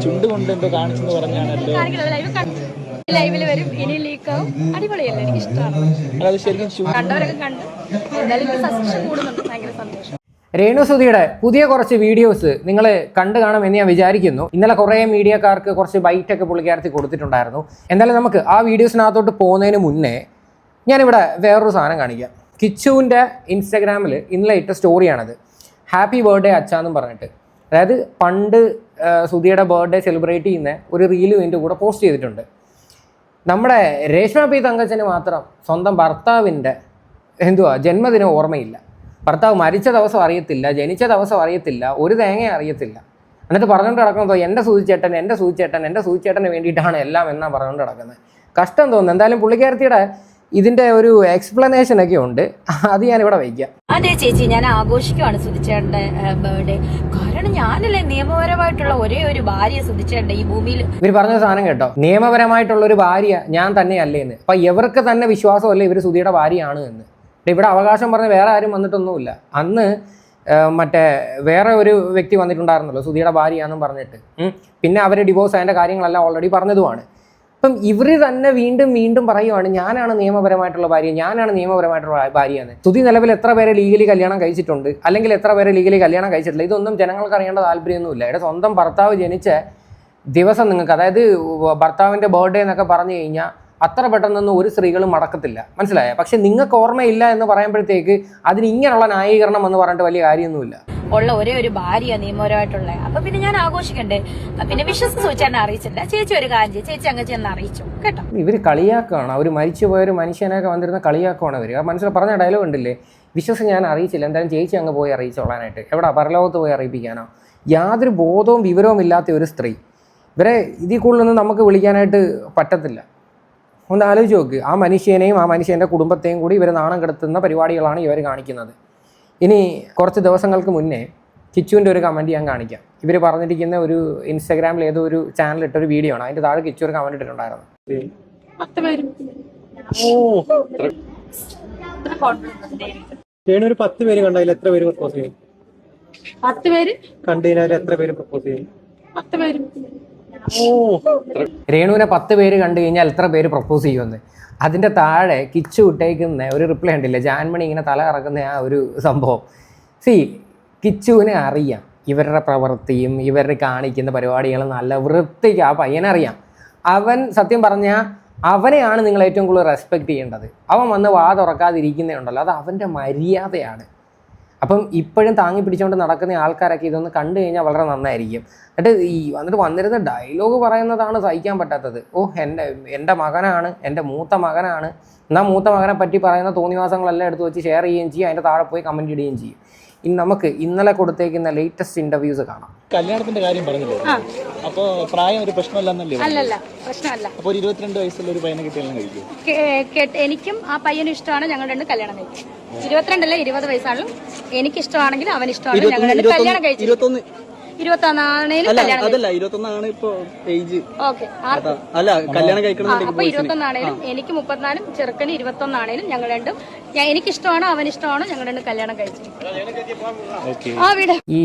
ചുണ്ട് കൊണ്ട് എന്തോ കാണിച്ചെന്ന് പറഞ്ഞാണല്ലോ. ലൈവിൽ വരും, ഇനി ലീക്കാവും. അടിപൊളിയല്ലേ, എനിക്ക് ഇഷ്ടമാണ്. അത് ശരിക്കും കണ്ടവരൊക്കെ കണ്ടു. എന്തായാലും എനിക്ക് സബ്സ്ക്രിപ്ഷൻ കൂടുന്നുണ്ട്, ഭയങ്കര സന്തോഷം. രേണുസുതിയുടെ പുതിയ കുറച്ച് വീഡിയോസ് നിങ്ങൾ കണ്ടു കാണുമെന്ന് ഞാൻ വിചാരിക്കുന്നു. ഇന്നലെ കുറേ മീഡിയക്കാർക്ക് കുറച്ച് ബൈറ്റൊക്കെ പുള്ളിക്കാരത്തി കൊടുത്തിട്ടുണ്ടായിരുന്നു. എന്തായാലും നമുക്ക് ആ വീഡിയോസിനകത്തോട്ട് പോകുന്നതിന് മുന്നേ ഞാനിവിടെ വേറൊരു സാധനം കാണിക്കാം. കിച്ചുവിൻ്റെ ഇൻസ്റ്റാഗ്രാമിൽ ഇന്നലെ ഇട്ട സ്റ്റോറിയാണത്. ഹാപ്പി ബർത്ത്ഡേ അച്ഛാന്നും പറഞ്ഞിട്ട്. അതായത് പണ്ട് സുധിയുടെ ബർത്ത്ഡേ സെലിബ്രേറ്റ് ചെയ്യുന്ന ഒരു റീലും ഇതിൻ്റെ കൂടെ പോസ്റ്റ് ചെയ്തിട്ടുണ്ട്. നമ്മുടെ രേഷ്മ പി തങ്കച്ചന് മാത്രം സ്വന്തം ഭർത്താവിൻ്റെ ജന്മദിനം ഓർമ്മയില്ല. ഭർത്താവ് മരിച്ച ദിവസം അറിയത്തില്ല, ജനിച്ച ദിവസം അറിയത്തില്ല, ഒരു തേങ്ങ അറിയത്തില്ല. എന്നിട്ട് പറഞ്ഞുകൊണ്ട് നടക്കുന്നതോ എൻ്റെ സൂചിച്ചേട്ടന് വേണ്ടിയിട്ടാണ് എല്ലാം എന്നാണ് പറഞ്ഞുകൊണ്ട് നടക്കുന്നത്. കഷ്ടം തോന്നുന്നു. എന്തായാലും പുള്ളിക്കാരത്തിയുടെ ഇതിൻ്റെ ഒരു എക്സ്പ്ലനേഷനൊക്കെ ഉണ്ട്, അത് ഞാനിവിടെ വയ്ക്കാം. അതെ ചേച്ചി, ഞാൻ ആഘോഷിക്കുവാണ് സുധിച്ചേട്ടൻ്റെ ബർത്ത്ഡേ. കാരണം ഞാനല്ലേ നിയമപരമായിട്ടുള്ള ഒരേ ഒരു ഭാര്യ സുധിച്ചേട്ടൻ്റെ ഈ ഭൂമിയിൽ. ഇവർ പറഞ്ഞ സാധനം കേട്ടോ, നിയമപരമായിട്ടുള്ള ഒരു ഭാര്യ ഞാൻ തന്നെയല്ലേന്ന്. അപ്പം ഇവർക്ക് തന്നെ വിശ്വാസമല്ലേ ഇവർ സുധിയുടെ ഭാര്യയാണ് എന്ന്. ഇവിടെ അവകാശം പറഞ്ഞ് വേറെ ആരും വന്നിട്ടൊന്നുമില്ല. അന്ന് മറ്റേ വേറെ ഒരു വ്യക്തി വന്നിട്ടുണ്ടായിരുന്നല്ലോ സുധിയുടെ ഭാര്യയാണെന്നും പറഞ്ഞിട്ട്. പിന്നെ അവർ ഡിവോഴ്സ് അതിൻ്റെ കാര്യങ്ങളെല്ലാം ഓൾറെഡി പറഞ്ഞതുമാണ്. അപ്പം ഇവർ തന്നെ വീണ്ടും പറയുവാണ് ഞാനാണ് നിയമപരമായിട്ടുള്ള ഭാര്യയാണ്. സുധി നിലവിൽ എത്ര പേരെ ലീഗലി കല്യാണം കഴിച്ചിട്ടുണ്ട്, അല്ലെങ്കിൽ എത്ര പേരെ ലീഗലി കല്യാണം കഴിച്ചിട്ടില്ല, ഇതൊന്നും ജനങ്ങൾക്ക് അറിയേണ്ട താല്പര്യമൊന്നുമില്ല. ഇവിടെ സ്വന്തം ഭർത്താവ് ജനിച്ച ദിവസം നിങ്ങൾക്ക്, അതായത് ഭർത്താവിൻ്റെ ബർത്ത്ഡേ എന്നൊക്കെ പറഞ്ഞു കഴിഞ്ഞാൽ അത്ര പെട്ടെന്നൊന്നും ഒരു സ്ത്രീകളും മടക്കത്തില്ല, മനസ്സിലായ? പക്ഷെ നിങ്ങൾക്ക് ഓർമ്മയില്ല എന്ന് പറയുമ്പോഴത്തേക്ക് അതിന് ഇങ്ങനെയുള്ള ന്യായീകരണം എന്ന് പറഞ്ഞിട്ട് വലിയ കാര്യമൊന്നുമില്ല. ഉള്ള ഒരേ ഒരു ഭാര്യ നിയമപരമായിട്ടുള്ള. അപ്പൊ പിന്നെ ഞാൻ ആഘോഷിക്കണ്ടേ. പിന്നെ ചോദിച്ചാൽ അറിയിച്ചില്ല. ചേച്ചി ഒരു കാര്യം, ചേച്ചി അങ്ങ് ചെന്ന് അറിയിച്ചു കേട്ടോ. ഇവർ കളിയാക്കുകയാണ്, അവർ മരിച്ചുപോയൊരു മനുഷ്യനൊക്കെ വന്നിരുന്ന കളിയാക്കുകയാണ് അവർ. ആ മനസ്സിൽ പറഞ്ഞ ഡയലോഗ് ഉണ്ടല്ലേ, ഞാൻ അറിയിച്ചില്ല, എന്തായാലും ചേച്ചി അങ്ങ് പോയി അറിയിച്ചോളാനായിട്ട്. എവിടെ പരലോകത്ത് പോയി അറിയിപ്പിക്കാനോ? യാതൊരു ബോധവും വിവരവും ഇല്ലാത്ത ഒരു സ്ത്രീ. ഇവരെ ഇതിൽ കൂടുതലൊന്നും നമുക്ക് വിളിക്കാനായിട്ട് പറ്റത്തില്ല. ഒന്ന് ആലോചിച്ച് നോക്ക്, ആ മനുഷ്യനെയും ആ മനുഷ്യൻ്റെ കുടുംബത്തെയും കൂടി ഇവർ നാണം കെടുത്തുന്ന പരിപാടികളാണ് ഇവർ കാണിക്കുന്നത്. ഇനി കുറച്ച് ദിവസങ്ങൾക്ക് മുന്നേ കിച്ചുവിൻ്റെ ഒരു കമൻറ്റ് ഞാൻ കാണിക്കാം. ഇവർ പറഞ്ഞിരിക്കുന്ന ഒരു ഇൻസ്റ്റാഗ്രാമിൽ ഏതോ ഒരു ചാനൽ ഇട്ടൊരു വീഡിയോ ആണ്. അതിൻ്റെ താഴെ കിച്ചു ഒരു കമൻറ്റ് ഇട്ടിട്ടുണ്ടായിരുന്നു. 10 പേര്. ഒരു 10 പേര് കണ്ടതിൽ എത്ര പേര് പ്രപ്പോസ് ചെയ്യും? 10 പേര് കണ്ടതിൽ എത്ര പേര് പ്രപ്പോസ് ചെയ്യും? 10 പേര്. രേണുവിനെ 10 പേര് കണ്ടു കഴിഞ്ഞാൽ എത്ര പേര് പ്രപ്പോസ് ചെയ്യുമെന്ന്. അതിൻ്റെ താഴെ കിച്ചു ഇട്ടേക്കുന്ന ഒരു റിപ്ലൈ ഉണ്ടില്ലേ, ജാൻമണി ഇങ്ങനെ തല കറക്കുന്ന ആ ഒരു സംഭവം. കിച്ചുവിനെ അറിയാം, ഇവരുടെ പ്രവൃത്തിയും ഇവരുടെ കാണിക്കുന്ന പരിപാടികളും നല്ല വൃത്തിക്ക് ആ പയ്യനറിയാം. അവൻ സത്യം പറഞ്ഞാൽ അവനെയാണ് നിങ്ങൾ ഏറ്റവും കൂടുതൽ റെസ്പെക്റ്റ് ചെയ്യേണ്ടത്. അവൻ വന്ന് വാ തുറക്കാതിരിക്കുന്നേ ഉണ്ടല്ലോ, അത് അവൻ്റെ മര്യാദയാണ്. അപ്പം ഇപ്പോഴും താങ്ങി പിടിച്ചുകൊണ്ട് നടക്കുന്ന ആൾക്കാരൊക്കെ ഇതൊന്ന് കണ്ടു കഴിഞ്ഞാൽ വളരെ നന്നായിരിക്കും. എന്നിട്ട് വന്നിരുന്ന ഡയലോഗ് പറയുന്നതാണ് സഹിക്കാൻ പറ്റാത്തത്. എൻ്റെ മകനാണ്, എൻ്റെ മൂത്ത മകനാണ്. എന്നാൽ മൂത്ത മകനെ പറ്റി പറയുന്ന തോന്നിവാസങ്ങളെല്ലാം എടുത്ത് വെച്ച് ഷെയർ ചെയ്യുകയും ചെയ്യും, അതിൻ്റെ താഴെ പോയി കമൻറ്റ് ഇടുകയും ചെയ്യും. ഇനി നമുക്ക് ഇന്നലെ കൊടുത്തേക്കുന്ന ലേറ്റസ്റ്റ് ഇന്റർവ്യൂസ് കാണാം. കല്യാണത്തിന്റെ കാര്യം പറഞ്ഞില്ലേ, അപ്പോൾ പ്രായം ഒരു പ്രശ്നമല്ലെന്നല്ലേ? അല്ലല്ല, പ്രശ്നമല്ല. അപ്പോൾ 22 വയസ്സുള്ള ഒരു പയ്യനെ കല്യാണം കഴിക്കും. എനിക്കും ആ പയ്യനും ഇഷ്ടമാണ്, ഞങ്ങൾ രണ്ടും കല്യാണം കഴിക്കും. 22 അല്ല 20 വയസ്സാണല്ലോ. എനിക്ക് ഇഷ്ടമാണെങ്കിൽ അവൻ ഇഷ്ടമാണ്, ഞങ്ങൾ രണ്ടും കല്യാണം കഴിച്ചു. 21 അതല്ല 21 ആണ് ഇപ്പൊ ഏജ്. ഓക്കെ, അല്ല കല്യാണം കഴിക്കണം. അപ്പൊ 21 ആണേലും എനിക്ക് 34, ചെറുക്കന് 21 ആണേലും ഞങ്ങൾ രണ്ടും, എനിക്ക് ഇഷ്ടമാണോ അവൻ ഇഷ്ടമാണോ, ഞങ്ങൾ രണ്ടും കല്യാണം കഴിച്ചു. ഈ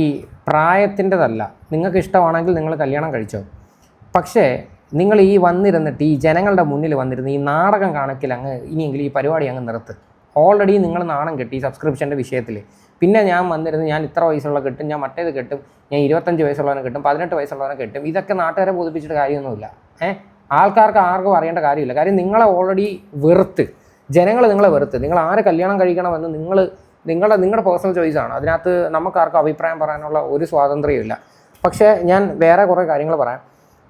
പ്രായത്തിൻ്റെതല്ല, നിങ്ങൾക്ക് ഇഷ്ടമാണെങ്കിൽ നിങ്ങൾ കല്യാണം കഴിച്ചോ. പക്ഷേ നിങ്ങൾ ഈ വന്നിരുന്നിട്ട് ഈ ജനങ്ങളുടെ മുന്നിൽ വന്നിരുന്ന് ഈ നാടകം കണക്കിൽ ഇനിയെങ്കിലും ഈ പരിപാടി അങ്ങ് നിർത്ത്. ഓൾറെഡി നിങ്ങൾ നാണം കെട്ടി ഈ സബ്സ്ക്രിപ്ഷൻ്റെ വിഷയത്തിൽ. പിന്നെ ഞാൻ വന്നിരുന്ന് ഞാൻ ഇത്ര വയസ്സുള്ള കിട്ടും, ഞാൻ മറ്റേത് കിട്ടും, ഞാൻ 25 വയസ്സുള്ളവനെ കിട്ടും, 18 വയസ്സുള്ളവനെ കിട്ടും. ഇതൊക്കെ നാട്ടുകാരെ ബോധിപ്പിച്ചിട്ട് കാര്യമൊന്നുമില്ല. ആൾക്കാർക്ക് ആർക്കും അറിയേണ്ട കാര്യമില്ല. കാര്യം നിങ്ങളെ ഓൾറെഡി വെറുത്ത്, ജനങ്ങൾ നിങ്ങളെ വെറുത്ത്. നിങ്ങൾ ആരെ കല്യാണം കഴിക്കണമെന്ന് നിങ്ങളുടെ പേഴ്സണൽ ചോയ്സാണ്. അതിനകത്ത് നമുക്കാർക്കും അഭിപ്രായം പറയാനുള്ള ഒരു സ്വാതന്ത്ര്യമില്ല. പക്ഷേ ഞാൻ വേറെ കുറേ കാര്യങ്ങൾ പറയാം.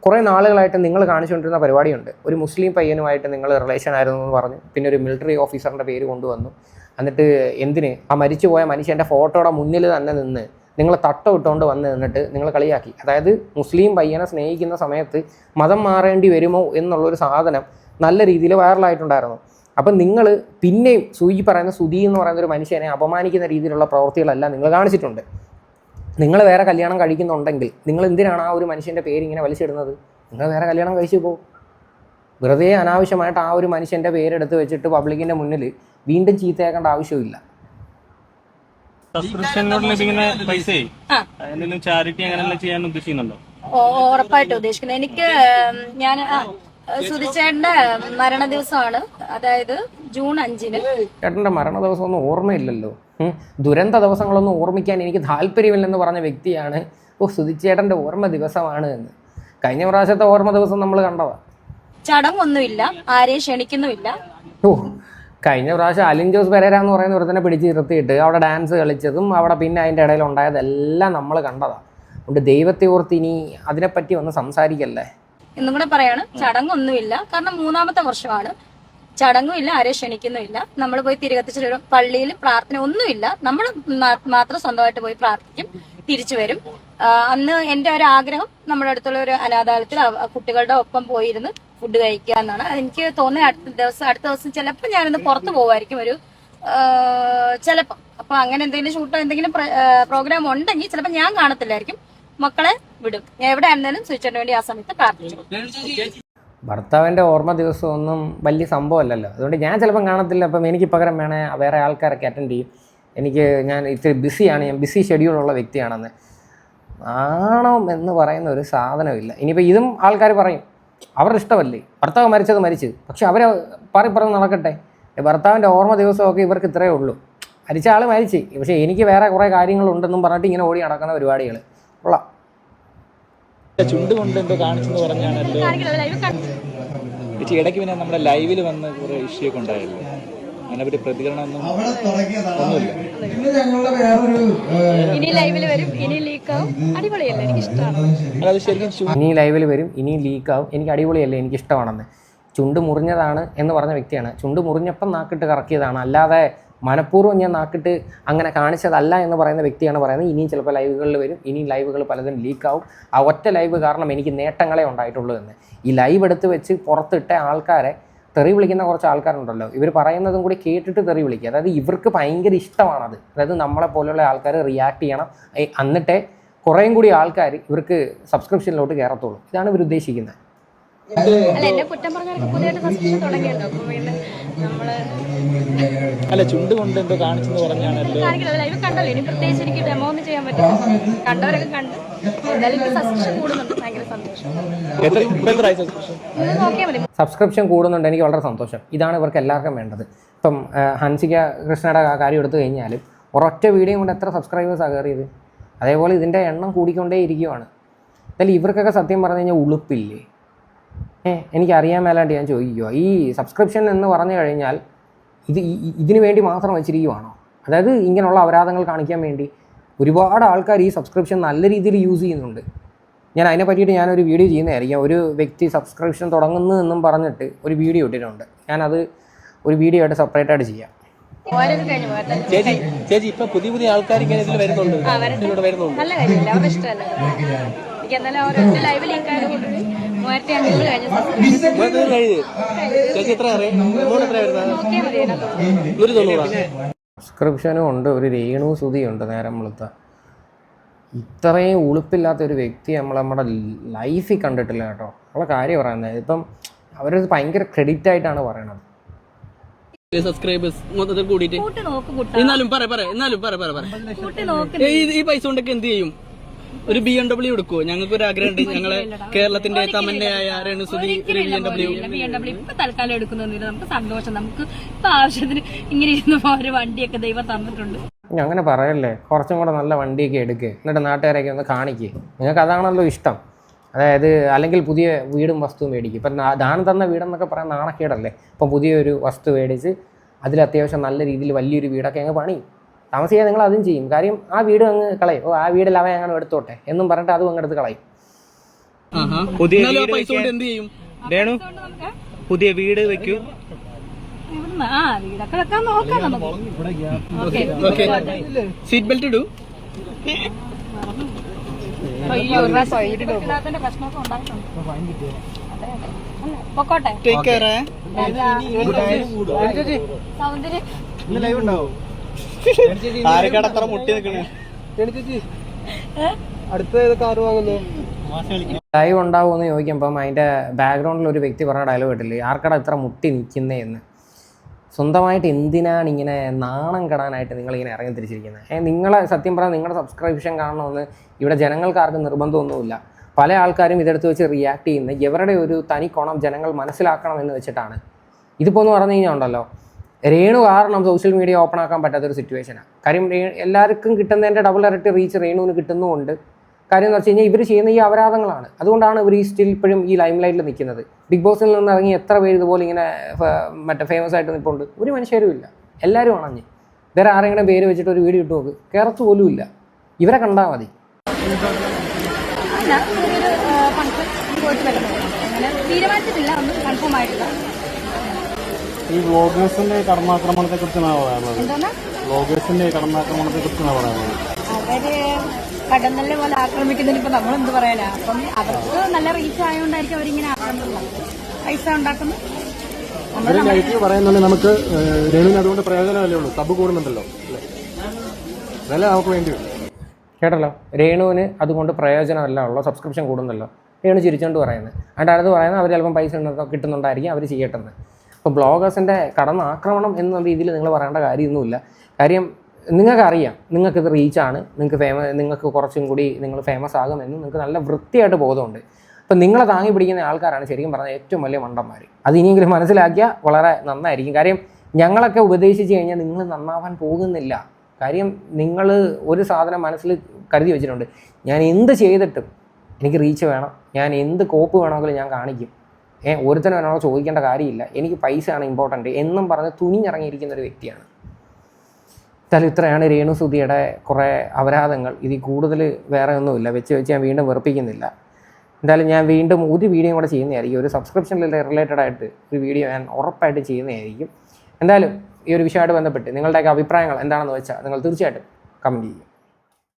കുറേ നാളുകളായിട്ട് നിങ്ങൾ കാണിച്ചുകൊണ്ടിരുന്ന പരിപാടിയുണ്ട്. ഒരു മുസ്ലിം പയ്യനുമായിട്ട് നിങ്ങൾ റിലേഷൻ ആയിരുന്നു എന്ന് പറഞ്ഞു, പിന്നെ ഒരു മിലിറ്ററി ഓഫീസറിൻ്റെ പേര് കൊണ്ടുവന്നു. എന്നിട്ട് എന്തിന് ആ മരിച്ചുപോയ മനുഷ്യൻ്റെ ഫോട്ടോയുടെ മുന്നിൽ തന്നെ നിന്ന് നിങ്ങൾ തട്ടമിട്ടുകൊണ്ട് വന്ന് നിന്നിട്ട് നിങ്ങൾ കളിയാക്കി. അതായത് മുസ്ലിം പയ്യനെ സ്നേഹിക്കുന്ന സമയത്ത് മതം മാറേണ്ടി വരുമോ എന്നുള്ളൊരു സാധനം നല്ല രീതിയിൽ വൈറലായിട്ടുണ്ടായിരുന്നു. അപ്പം നിങ്ങൾ പിന്നെയും പറയുന്ന സുധി എന്ന് പറയുന്ന ഒരു മനുഷ്യനെ അപമാനിക്കുന്ന രീതിയിലുള്ള പ്രവൃത്തികളെല്ലാം നിങ്ങൾ കാണിച്ചിട്ടുണ്ട്. നിങ്ങൾ വേറെ കല്യാണം കഴിക്കുന്നുണ്ടെങ്കിൽ നിങ്ങൾ എന്തിനാണ് ആ ഒരു മനുഷ്യൻ്റെ പേര് ഇങ്ങനെ വലിച്ചിടുന്നത്? നിങ്ങൾ വേറെ കല്യാണം കഴിച്ചു പോകും. വെറുതെ അനാവശ്യമായിട്ട് ആ ഒരു മനുഷ്യൻ്റെ പേരെടുത്ത് വെച്ചിട്ട് പബ്ലിക്കിൻ്റെ മുന്നിൽ വീണ്ടും ചീത്തയാക്കേണ്ട ആവശ്യമില്ല. സബ്സ്ക്രിപ്ഷനോട് ലഭിക്കുന്ന പൈസ എന്തെങ്കിലും ചാരിറ്റി അങ്ങനെയുള്ള ചെയ്യാൻ ഉദ്ദേശിക്കുന്നുണ്ടോ? ഉറപ്പായിട്ടും ഉദ്ദേശിക്കുന്നത്. എനിക്ക് ഞാൻ സുധിച്ചേട്ടന്റെ മരണ ദിവസമാണ്, അതായത് ജൂൺ 5-ന്. ചേട്ടൻ്റെ മരണ ദിവസമൊന്നും ഓർമ്മയില്ലല്ലോ. ദുരന്ത ദിവസങ്ങളൊന്നും ഓർമ്മിക്കാൻ എനിക്ക് താല്പര്യമില്ലെന്ന് പറഞ്ഞ വ്യക്തിയാണ് സുധിച്ചേട്ടൻ്റെ ഓർമ്മ ദിവസമാണ് എന്ന്. കഴിഞ്ഞ പ്രാവശ്യത്തെ ഓർമ്മ ദിവസം നമ്മൾ കണ്ടതാണ്. ചടങ്ങൊന്നുമില്ല, ആരെയും ക്ഷണിക്കുന്നുമില്ല. കഴിഞ്ഞ പ്രാവശ്യം അലിൻ ജോസ് പെരേര എന്ന് പറയുന്ന ഒരുത്തനെ പിടിച്ച് നിർത്തിയിട്ട് അവിടെ ഡാൻസ് കളിച്ചതും അവിടെ പിന്നെ അതിൻ്റെ ഇടയിൽ ഉണ്ടായതെല്ലാം നമ്മൾ കണ്ടതാണ്. അതുകൊണ്ട് ദൈവത്തെ ഓർത്ത് ഇനി അതിനെപ്പറ്റി ഒന്ന് സംസാരിക്കല്ലേ. എന്നും കൂടെ പറയാണ്, ചടങ്ങൊന്നുമില്ല. കാരണം 3ാമത്തെ വർഷമാണ്. ചടങ്ങുമില്ല, ആരെയും ക്ഷണിക്കുന്നുമില്ല. നമ്മൾ പോയി തിരികത്തിച്ചിട്ട് പള്ളിയിൽ പ്രാർത്ഥന ഒന്നുമില്ല. നമ്മൾ മാത്രം സ്വന്തമായിട്ട് പോയി പ്രാർത്ഥിക്കും, തിരിച്ചു വരും. അന്ന് എൻ്റെ ഒരു ആഗ്രഹം നമ്മുടെ അടുത്തുള്ള ഒരു അനാഥാലയത്തിൽ കുട്ടികളുടെ ഒപ്പം പോയിരുന്ന് ഫുഡ് കഴിക്കുക എന്നാണ്. എനിക്ക് തോന്നുന്നത് അടുത്ത ദിവസം ചിലപ്പോൾ ഞാനിന്ന് പുറത്ത് പോകുമായിരിക്കും, ഒരു ചിലപ്പോൾ. അപ്പൊ അങ്ങനെ എന്തെങ്കിലും ഷൂട്ടോ എന്തെങ്കിലും പ്രോഗ്രാം ഉണ്ടെങ്കിൽ ചിലപ്പോൾ ഞാൻ കാണത്തില്ലായിരിക്കും, മക്കളെ വിടും. ഞാൻ എവിടെ ആയിരുന്നാലും സ്വിച്ചിന് വേണ്ടി ആ സമയത്ത് പ്രാർത്ഥിച്ചു. ഭർത്താവിൻ്റെ ഓർമ്മ ദിവസമൊന്നും വലിയ സംഭവമല്ലല്ലോ, അതുകൊണ്ട് ഞാൻ ചിലപ്പം കാണത്തില്ല. അപ്പം എനിക്ക് പകരം വേണേൽ വേറെ ആൾക്കാരൊക്കെ അറ്റൻഡ് ചെയ്യും. ഞാൻ ഇത്തിരി ബിസിയാണ്, ഞാൻ ബിസി ഷെഡ്യൂളുള്ള വ്യക്തിയാണെന്ന്. നാണം എന്ന് പറയുന്ന ഒരു സാധനമില്ല. ഇനിയിപ്പോൾ ഇതും ആൾക്കാർ പറയും, അവരുടെ ഇഷ്ടമല്ലേ, ഭർത്താവ് മരിച്ച്, പക്ഷെ അവരെ പറഞ്ഞ് നടക്കട്ടെ. ഭർത്താവിൻ്റെ ഓർമ്മ ദിവസമൊക്കെ ഇവർക്ക് ഇത്രയേ ഉള്ളൂ. മരിച്ച ആൾ മരിച്ച്, പക്ഷേ എനിക്ക് വേറെ കുറേ കാര്യങ്ങളുണ്ടെന്നും പറഞ്ഞിട്ട് ഇങ്ങനെ ഓടി നടക്കുന്ന പരിപാടികൾ ഉള്ള. ചുണ്ട് കൊണ്ട് എന്തോ കാണിച്ചെന്ന് പറഞ്ഞാണല്ലോ ഇടയ്ക്ക്. പിന്നെ നമ്മുടെ ലൈവിൽ വന്ന് കുറെ ഇഷ്യൂ ഒക്കെ ഉണ്ടായല്ലോ, അതിനെപ്പറ്റി പ്രതികരണം ഒന്നുമില്ല. ഇനി ലൈവിൽ വരും, ഇനി ലീക്കാവും. അടിപൊളിയല്ലേ, എനിക്ക് ഇഷ്ടമാണ്. അത് ശരിക്കും ഇനി ലൈവിൽ വരും, ഇനി ലീക്കാവും, എനിക്ക് അടിപൊളിയല്ലേ, എനിക്ക് ഇഷ്ടമാണെന്ന്. ചുണ്ട് മുറിഞ്ഞതാണ് എന്ന് പറഞ്ഞ വ്യക്തിയാണ്. ചുണ്ട് മുറിഞ്ഞപ്പം നാക്കിട്ട് കറക്കിയതാണ്, അല്ലാതെ മനഃപൂർവ്വം ഞാൻ നാക്കിട്ട് അങ്ങനെ കാണിച്ചതല്ല എന്ന് പറയുന്ന വ്യക്തിയാണ് പറയുന്നത്. ഇനിയും ചിലപ്പോൾ ലൈവുകളിൽ വരും, ഇനിയും ലൈവുകൾ പലതും ലീക്കാവും. ആ ഒറ്റ ലൈവ് കാരണം എനിക്ക് നേട്ടങ്ങളെ ഉണ്ടായിട്ടുള്ളൂ എന്ന്. ഈ ലൈവ് എടുത്ത് വെച്ച് പുറത്തിട്ട ആൾക്കാരെ തെറി വിളിക്കുന്ന കുറച്ച് ആൾക്കാരുണ്ടല്ലോ, ഇവർ പറയുന്നതും കൂടി കേട്ടിട്ട് തെറി വിളിക്കുക. അതായത് ഇവർക്ക് ഭയങ്കര ഇഷ്ടമാണത്. അതായത് നമ്മളെ പോലെയുള്ള ആൾക്കാർ റിയാക്ട് ചെയ്യണം, എന്നിട്ടേ കുറേയും കൂടി ആൾക്കാർ ഇവർക്ക് സബ്സ്ക്രിപ്ഷനിലോട്ട് കയറത്തുള്ളൂ. ഇതാണ് ഇവർ ഉദ്ദേശിക്കുന്നത്. അല്ല, ചുണ്ട് കൊണ്ട് എന്തോ കാണിച്ചെന്ന് പറഞ്ഞാണല്ലോ. കണ്ടല്ലോ, ഇനി പ്രത്യേകിച്ച് എനിക്ക് ഡെമോ ഒന്നും ചെയ്യാൻ പറ്റില്ല. കണ്ടവരൊക്കെ കണ്ട്. എന്തായാലും സബ്സ്ക്രിപ്ഷൻ കൂടുന്നുണ്ട്, ഭയങ്കര സന്തോഷം. സബ്സ്ക്രിപ്ഷൻ കൂടുന്നുണ്ട്, എനിക്ക് വളരെ സന്തോഷം. ഇതാണ് ഇവർക്ക് എല്ലാവർക്കും വേണ്ടത്. ഇപ്പം ഹൻസിക കൃഷ്ണയുടെ കാര്യം എടുത്തു കഴിഞ്ഞാലും ഒരൊറ്റ വീഡിയോ കൊണ്ട് എത്ര സബ്സ്ക്രൈബേഴ്സാണ് കയറിയത്. അതേപോലെ ഇതിൻ്റെ എണ്ണം കൂടിക്കൊണ്ടേ ഇരിക്കുവാണ്. എന്തായാലും ഇവർക്കൊക്കെ സത്യം പറഞ്ഞു കഴിഞ്ഞാൽ ഉളുപ്പില്ലേ? എനിക്കറിയാൻ മേലാണ്ട് ഞാൻ ചോദിക്കുക, ഈ സബ്സ്ക്രിപ്ഷൻ എന്ന് പറഞ്ഞു കഴിഞ്ഞാൽ ഇതിനു വേണ്ടി മാത്രം വെച്ചിരിക്കുവാണോ? അതായത് ഇങ്ങനെയുള്ള അപരാധങ്ങൾ കാണിക്കാൻ വേണ്ടി ഒരുപാട് ആൾക്കാർ ഈ സബ്സ്ക്രിപ്ഷൻ നല്ല രീതിയിൽ യൂസ് ചെയ്യുന്നുണ്ട്. ഞാൻ അതിനെ പറ്റിയിട്ട് ഞാനൊരു വീഡിയോ ചെയ്യുന്നതായിരിക്കും. ഒരു വ്യക്തി സബ്സ്ക്രിപ്ഷൻ തുടങ്ങുന്നു എന്നും പറഞ്ഞിട്ട് ഒരു വീഡിയോ ഇട്ടിട്ടുണ്ട്. ഞാനത് ഒരു വീഡിയോ ആയിട്ട് സെപ്പറേറ്റ് ആയിട്ട് ചെയ്യാം. ചേച്ചി ഇപ്പൊ പുതിയ ആൾക്കാർ ഇങ്ങനെ ഇതിൽ വരുന്നുണ്ട്. നല്ല കാര്യമില്ല, അവരുടെ ഇഷ്ടമല്ല. എനിക്ക് എന്തായാലും അവരുടെ ലൈവ് ലിങ്ക് ആയതുകൊണ്ട് 3500 സബ്സ്ക്രിപ്ഷനും ഉണ്ട്, ഒരു രേണു സുതിയുണ്ട്. നേരം വെളുത്ത ഇത്രയും ഉളുപ്പില്ലാത്ത ഒരു വ്യക്തി നമ്മുടെ ലൈഫിൽ കണ്ടിട്ടില്ല കേട്ടോ. ഉള്ള കാര്യം പറയുന്നത്. ഇപ്പം അവരത് ഭയങ്കര ക്രെഡിറ്റ് ആയിട്ടാണ് പറയണത്. സബ്സ്ക്രൈബേഴ്സ് മൊത്തത്തിൽ കൂടിയിട്ട് ഈ പൈസ കൊണ്ടൊക്കെ എന്ത് ചെയ്യും? ഒരു BMW എടുക്കുവോ? ഞങ്ങൾക്ക് ഒരു ആഗ്രഹമുണ്ട്. ഞങ്ങളെ കേരളത്തിന്റെ തമന്നയായ രേണുസുതി BMW ഇപ്പൊ തൽക്കാലം എടുക്കുന്നില്ല. നമുക്ക് സന്തോഷം. നമുക്ക് ഇപ്പൊ ആവശ്യത്തിന് ഇങ്ങനെ ഇരുന്ന് ഒരു വണ്ടിയൊക്കെ ദൈവം തന്നിട്ടുണ്ട്. അങ്ങനെ പറയല്ലേ, കുറച്ചും കൂടെ നല്ല വണ്ടിയൊക്കെ എടുക്കുക, എന്നിട്ട് നാട്ടുകാരെയൊക്കെ ഒന്ന് കാണിക്കുക. നിങ്ങൾക്ക് അതാണല്ലോ ഇഷ്ടം. അതായത് അല്ലെങ്കിൽ പുതിയ വീടും വസ്തുവും മേടിക്കും. ഇപ്പം ദാനം തന്ന വീടെന്നൊക്കെ പറയാൻ നാണക്കേടല്ലേ. ഇപ്പം പുതിയൊരു വസ്തു മേടിച്ച് അതിൽ അത്യാവശ്യം നല്ല രീതിയിൽ വലിയൊരു വീടൊക്കെ അങ്ങ് പണിയും. താമസിയാതെ നിങ്ങൾ അതും ചെയ്യും. കാര്യം ആ വീട് അങ്ങ് കളയും. ആ വീടിൽ അവൻ അങ്ങനെ എടുത്തോട്ടെ എന്നും പറഞ്ഞിട്ട് അതും അങ്ങ് എടുത്ത് കളയും. പുതിയ വീട് വെക്കൂ. വീടൊക്കെ വെക്കാൻ നോക്കാം നമുക്ക്. സീറ്റ് ബെൽറ്റ് ഇടൂ. പ്രശ്നമൊക്കെ ഉണ്ടായിട്ടുണ്ട്. പൊക്കോട്ടെ. സൗന്ദര്യം ആരക്കടത്ര മുട്ടി നിൽക്കണേ. ലൈവ് ഉണ്ടാവുമെന്ന് ചോദിക്കുമ്പം അതിൻ്റെ ബാക്ക്ഗ്രൗണ്ടിൽ ഒരു വ്യക്തി പറഞ്ഞ ഡയലോഗ് കേട്ടില്ലേ, ആർക്കട ഇത്ര മുട്ടി നിൽക്കുന്നേ എന്ന്. സ്വന്തമായിട്ട് എന്തിനാണ് ഇങ്ങനെ നാണം കെടാനായിട്ട് നിങ്ങളിങ്ങനെ ഇറങ്ങി തിരിച്ചിരിക്കുന്നത്? നിങ്ങളെ സത്യം പറഞ്ഞാൽ നിങ്ങളുടെ സബ്സ്ക്രിപ്ഷൻ കാണണമെന്ന് ഇവിടെ ജനങ്ങൾക്ക് ആർക്കും നിർബന്ധമൊന്നുമില്ല. പല ആൾക്കാരും ഇതെടുത്ത് വെച്ച് റിയാക്ട് ചെയ്യുന്നത് ഇവരുടെ ഒരു തനി കോണം ജനങ്ങൾ മനസ്സിലാക്കണം എന്ന് വെച്ചിട്ടാണ്. ഇതിപ്പോൾ എന്ന് പറഞ്ഞു കഴിഞ്ഞാൽ ഉണ്ടല്ലോ, രേണു കാരണം സോഷ്യൽ മീഡിയ ഓപ്പൺ ആക്കാൻ പറ്റാത്തൊരു സിറ്റുവേഷനാണ്. കാര്യം എല്ലാവർക്കും കിട്ടുന്നതിൻ്റെ ഡബിൾ ഇരട്ടി റീച്ച് രേണുവിന് കിട്ടുന്നുമുണ്ട്. കാര്യം എന്ന് വെച്ച് കഴിഞ്ഞാൽ ഇവർ ചെയ്യുന്ന ഈ അപരാധങ്ങളാണ്. അതുകൊണ്ടാണ് ഇവർ ഈ സ്റ്റിൽ ഇപ്പോഴും ഈ ലൈം ലൈറ്റിൽ നിൽക്കുന്നത്. ബിഗ് ബോസിൽ നിന്ന് ഇറങ്ങി എത്ര പേര് ഇതുപോലെ ഇങ്ങനെ ഫേമസ് ആയിട്ട് നിൽപ്പുണ്ട്? ഒരു മനുഷ്യരും ഇല്ല, എല്ലാവരും അണഞ്ഞ്. വേറെ ആരെങ്കിലും പേര് വെച്ചിട്ട് ഒരു വീഡിയോ ഇട്ട് നോക്ക്, കേരളത്ത് പോലും ഇല്ല. ഇവരെ കണ്ടാൽ മതി. തീരുമാനിച്ചിട്ടില്ല, ഒന്നും കൺഫേം ആയിട്ടില്ല. ഈ വ്ളോഗേഴ്സിന്റെ കടന്നാക്രമണത്തെ കുറിച്ചാണ് പറയുന്നത്. എന്താണ് വ്ളോഗേഴ്സിന്റെ കടന്നാക്രമണത്തെ കുറിച്ചാണ് പറയുന്നത്. അവര് കടന്നല്ല പോലെ ആക്രമിക്കുന്നതിന് ഇപ്പൊ നമ്മളെന്ത് പറയാനാ? അപ്പം അവർക്ക് നല്ല റീച്ച് ആയതുകൊണ്ടായിരിക്കും അവരിങ്ങനെ ആക്രമിക്കുന്നത്, പൈസ ഉണ്ടാക്കുന്നത്. അവര് നെഗറ്റീവ് പറയുന്നുണ്ട്. നമുക്ക് രേണുവിന് അതുകൊണ്ട് പ്രയോജനമല്ലേ ഉള്ളൂ, സബ് കൂടുന്നുണ്ടല്ലോ, അതല്ല നമുക്ക് വേണ്ടി വരും. കേട്ടല്ലോ, രേണുവിന് അതുകൊണ്ട് പ്രയോജനമല്ല ഉള്ളൂ, സബ്സ്ക്രിപ്ഷൻ കൂടുന്നല്ലോ. രേണു ചിരിച്ചുകൊണ്ട് പറയുന്നത്. അതിൻ്റെ അടുത്ത് പറയുന്നത് അവർ ചിലപ്പം പൈസ കിട്ടുന്നുണ്ടായിരിക്കും, അവർ ചെയ്യട്ടെന്ന്. അപ്പോൾ ബ്ലോഗേഴ്സിൻ്റെ കടന്നാക്രമണം എന്ന രീതിയിൽ നിങ്ങൾ പറയേണ്ട കാര്യമൊന്നുമില്ല. കാര്യം നിങ്ങൾക്കറിയാം, നിങ്ങൾക്കിത് റീച്ചാണ്, നിങ്ങൾക്ക് കുറച്ചും കൂടി നിങ്ങൾ ഫേമസ് ആകുമെന്ന് നിങ്ങൾക്ക് നല്ല വൃത്തിയായിട്ട് ബോധമുണ്ട്. അപ്പം നിങ്ങളെ താങ്ങി പിടിക്കുന്ന ആൾക്കാരാണ് ശരിക്കും പറഞ്ഞാൽ ഏറ്റവും വലിയ മണ്ടന്മാർ. അത് ഇനിയെങ്കിലും മനസ്സിലാക്കിയാൽ വളരെ നന്നായിരിക്കും. കാര്യം ഞങ്ങളൊക്കെ ഉപദേശിച്ച് കഴിഞ്ഞാൽ നിങ്ങൾ നന്നാവാൻ പോകുന്നില്ല. കാര്യം നിങ്ങൾ ഒരു സാധനം മനസ്സിൽ കരുതി വെച്ചിട്ടുണ്ട്, ഞാൻ എന്ത് ചെയ്തിട്ടും എനിക്ക് റീച്ച് വേണം, ഞാൻ എന്ത് കോപ്പ് വേണമെങ്കിലും ഞാൻ കാണിക്കും, ഒരുത്തനും എന്നോട് ചോദിക്കേണ്ട കാര്യമില്ല, എനിക്ക് പൈസയാണ് ഇമ്പോർട്ടൻറ്റ് എന്നും പറഞ്ഞ് തുനിഞ്ഞിറങ്ങിയിരിക്കുന്ന ഒരു വ്യക്തിയാണ്. എന്തായാലും ഇത്രയാണ് രേണു സുധിയുടെ കുറേ അപരാധങ്ങൾ. ഇതിൽ കൂടുതൽ വേറെ ഒന്നുമില്ല, വെച്ച് ഞാൻ വീണ്ടും വെറുപ്പിക്കുന്നില്ല. എന്തായാലും ഞാൻ വീണ്ടും ഒരു വീഡിയോ കൂടെ ചെയ്യുന്നതായിരിക്കും, ഒരു സബ്സ്ക്രിപ്ഷനിൽ റിലേറ്റഡ് ആയിട്ട് ഒരു വീഡിയോ ഞാൻ ഉറപ്പായിട്ട് ചെയ്യുന്നതായിരിക്കും. എന്തായാലും ഈ ഒരു വിഷയമായിട്ട് ബന്ധപ്പെട്ട് നിങ്ങളുടെയൊക്കെ അഭിപ്രായങ്ങൾ എന്താണെന്ന് വെച്ചാൽ നിങ്ങൾ തീർച്ചയായിട്ടും കമൻറ്റ് ചെയ്യും.